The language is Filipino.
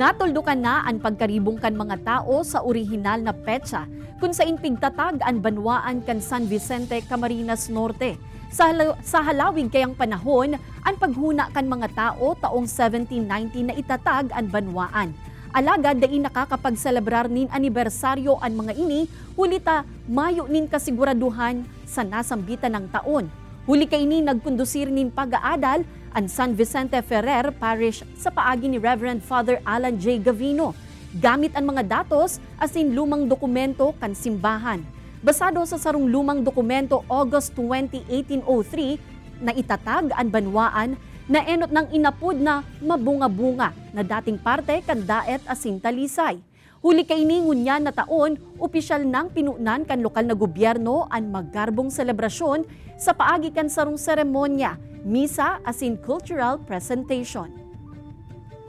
Natuldukan na ang pagkaribong kan mga tao sa orihinal na petsa kung sa inpigtatag ang banwaan kan San Vicente, Camarines Norte. Sa halawig kayang panahon, ang paghuna kan mga tao taong 1790 na itatag ang banwaan. Alagad dai nakakapagselebrar nin anibersaryo ang mga ini, hulita mayo nin kasiguraduhan sa nasambitan ng taon. Huli kay ini nagkondusir nin pag-aadal ang San Vicente Ferrer Parish sa paagi ni Reverend Father Alan J. Gavino. Gamit ang mga datos asin lumang dokumento kan simbahan. Basado sa sarong lumang dokumento August 20, 1803 na itatag ang banwaan na enot ng inapod na mabunga-bunga na dating parte kan Daet asin Talisay. Huli kay ini ngunyan na taon, opisyal nang pinunan kan lokal na gobyerno ang maggarbong selebrasyon sa paagi kan sarong seremonya, misa asin cultural presentation.